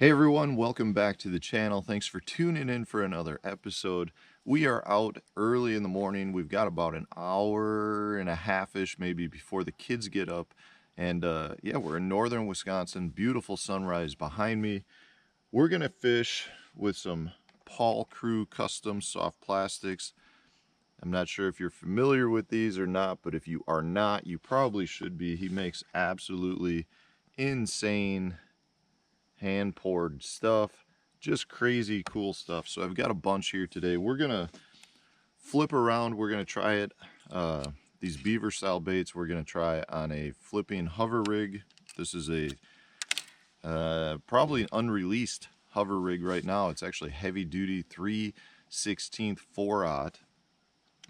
Hey everyone, welcome back to the channel. Thanks for tuning in for another episode. We are out early in the morning. We've got about an hour and a half-ish maybe before the kids get up. And yeah, we're in northern Wisconsin. Beautiful sunrise behind me. We're gonna fish with some Paul Krew custom soft plastics. I'm not sure if you're familiar with these or not, but if you are not, you probably should be. He makes absolutely insane hand poured stuff, just crazy cool stuff. So I've got a bunch here today. We're gonna flip around. We're gonna try it, these beaver style baits we're gonna try on a flipping hover rig. This is a probably an unreleased hover rig right now. It's actually heavy duty 3/16 4/0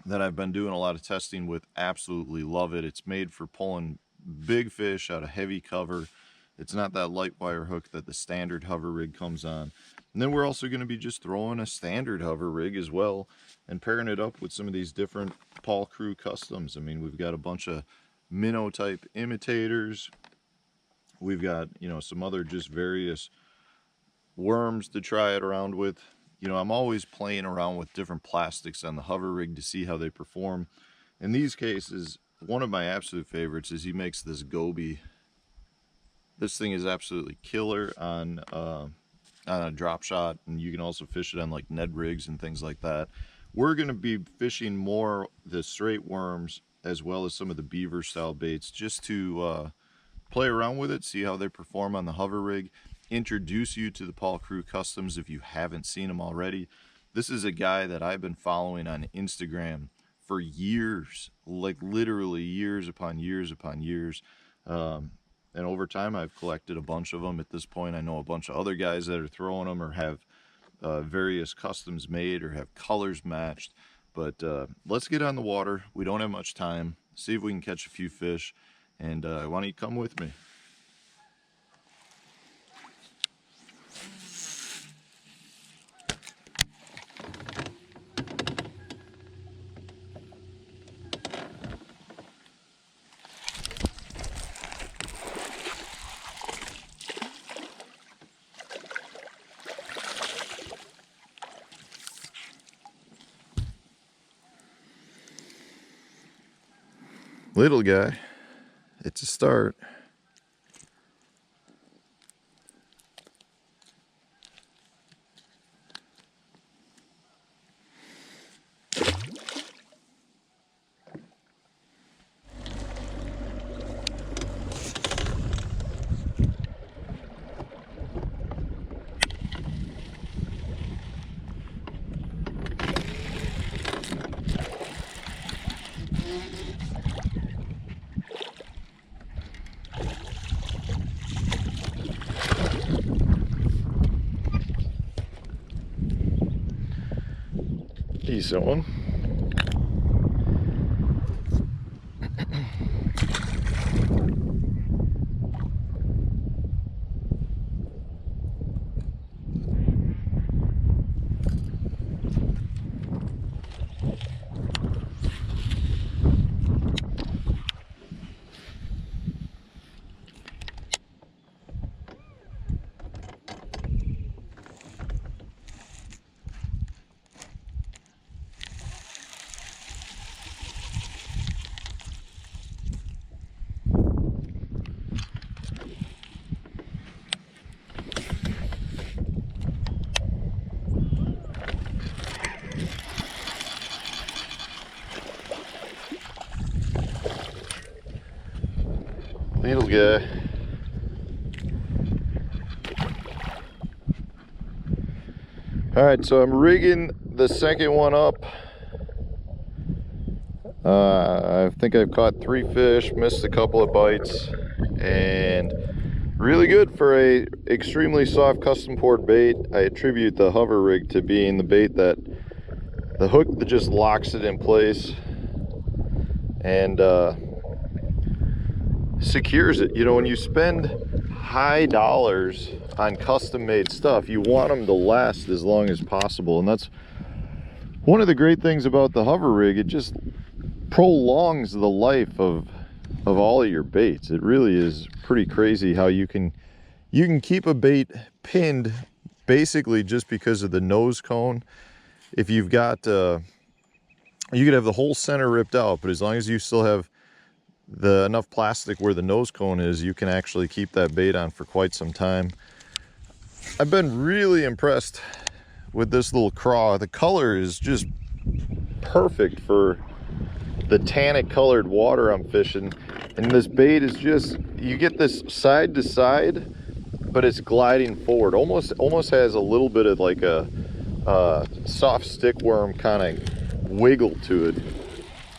that I've been doing a lot of testing with. Absolutely love it. It's made for pulling big fish out of heavy cover. It's not that light wire hook that the standard hover rig comes on. And then we're also going to be just throwing a standard hover rig as well and pairing it up with some of these different Paul Krew customs. I mean, we've got a bunch of minnow type imitators. We've got, you know, some other just various worms to try it around with. You know, I'm always playing around with different plastics on the hover rig to see how they perform. In these cases, one of my absolute favorites is he makes this goby. This thing is absolutely killer on a drop shot, and you can also fish it on like Ned rigs and things like that. We're going to be fishing more the straight worms as well as some of the beaver style baits just to play around with it, see how they perform on the hover rig, introduce you to the Paul Krew customs if you haven't seen them already. This is a guy that I've been following on Instagram for years, like literally years upon years upon years. And over time, I've collected a bunch of them. At this point, I know a bunch of other guys that are throwing them or have various customs made or have colors matched. But let's get on the water. We don't have much time. See if we can catch a few fish. And why don't you come with me? Little guy, it's a start. Decent one. Little guy. All right, so I'm rigging the second one up. I think I've caught 3 fish, missed a couple of bites, and really good for a extremely soft custom poured bait. I attribute the hover rig to being the bait that the hook that just locks it in place and secures it. You know, when you spend high dollars on custom made stuff, you want them to last as long as possible, and that's one of the great things about the hover rig. It just prolongs the life of all of your baits. It really is pretty crazy how you can You can keep a bait pinned basically just because of the nose cone. If you've got, you could have the whole center ripped out, but as long as you still have enough plastic where the nose cone is, you can actually keep that bait on for quite some time. I've been really impressed with this little craw. The color is just perfect for the tannic colored water I'm fishing. And this bait is just, you get this side to side, but it's gliding forward. Almost has a little bit of like a soft stick worm kind of wiggle to it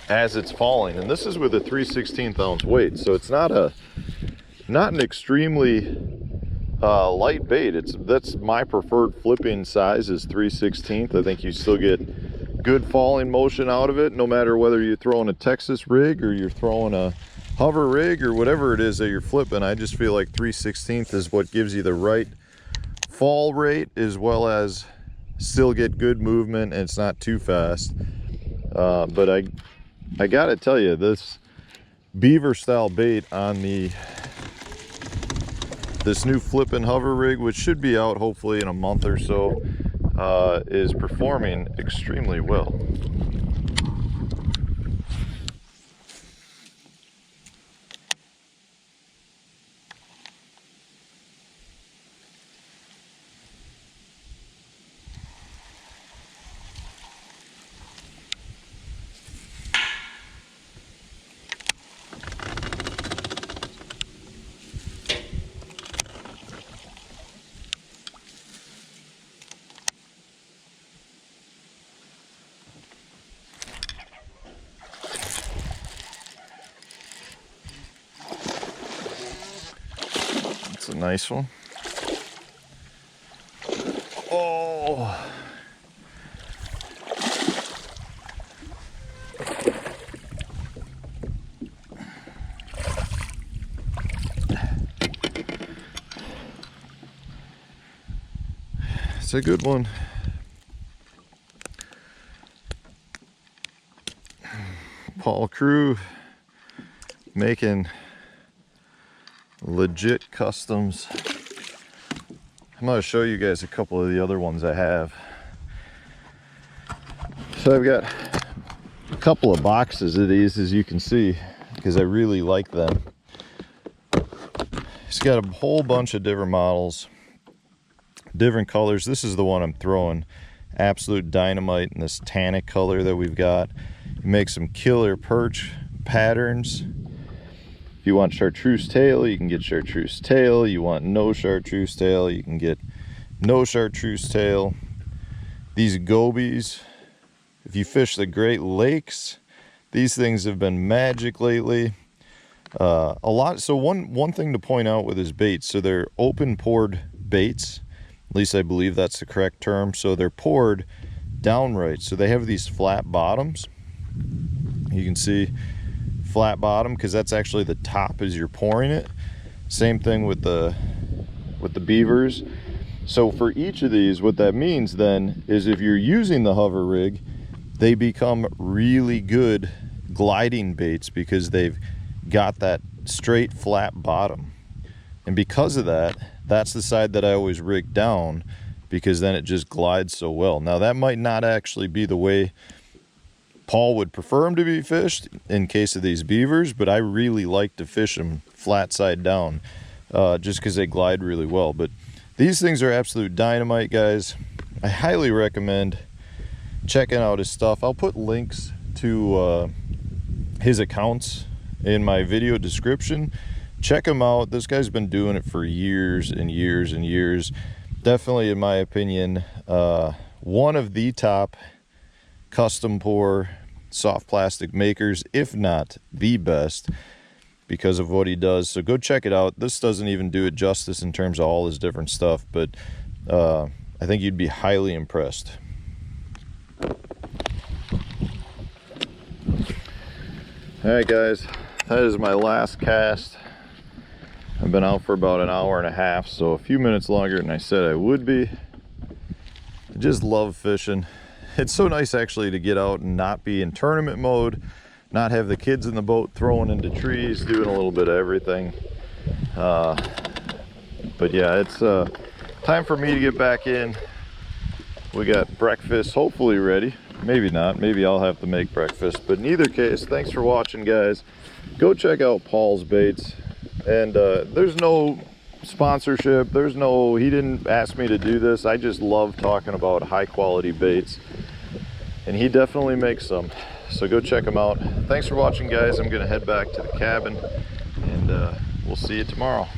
as it's falling. And this is with a 3/16 ounce weight, so it's not an extremely light bait. That's my preferred flipping size is 3/16. I think you still get good falling motion out of it, no matter whether you're throwing a Texas rig or you're throwing a hover rig or whatever it is that you're flipping. I just feel like 3/16 is what gives you the right fall rate, as well as still get good movement and it's not too fast. But I gotta tell you, this beaver style bait on this new flipping hover rig, which should be out hopefully in a month or so, is performing extremely well. That's a nice one. Oh, it's a good one. Paul Krew making legit customs. I'm going to show you guys a couple of the other ones I have. So I've got a couple of boxes of these, as you can see, because I really like them. It's got a whole bunch of different models, different colors. This is the one I'm throwing. Absolute dynamite in this tannic color that we've got. You make some killer perch patterns. If you want chartreuse tail, you can get chartreuse tail. You want no chartreuse tail, you can get no chartreuse tail. These gobies, if you fish the Great Lakes, these things have been magic lately. A lot. So one thing to point out with his baits, so they're open poured baits. At least I believe that's the correct term. So they're poured downright. So they have these flat bottoms. You can see flat bottom because that's actually the top as you're pouring it. Same thing with the beavers. So for each of these, what that means then is if you're using the hover rig, they become really good gliding baits because they've got that straight flat bottom. And because of that, that's the side that I always rig down, because then it just glides so well. Now that might not actually be the way Paul would prefer them to be fished in case of these beavers, but I really like to fish them flat side down just because they glide really well. But these things are absolute dynamite, guys. I highly recommend checking out his stuff. I'll put links to his accounts in my video description. Check him out. This guy's been doing it for years and years and years. Definitely, in my opinion, one of the top custom pour soft plastic makers, if not the best, because of what he does. So go check it out. This doesn't even do it justice in terms of all his different stuff, but I think you'd be highly impressed. All right, guys, that is my last cast. I've been out for about an hour and a half, so a few minutes longer than I said I would be. I just love fishing. It's so nice actually to get out and not be in tournament mode, not have the kids in the boat throwing into trees, doing a little bit of everything. But But yeah, it's time for me to get back in. We got breakfast hopefully ready. Maybe not, maybe I'll have to make breakfast, but in either case, thanks for watching, guys. Go check out Paul's baits. And there's no sponsorship, he didn't ask me to do this. I just love talking about high quality baits, and he definitely makes some, so go check him out. Thanks for watching, guys. I'm gonna head back to the cabin, and we'll see you tomorrow.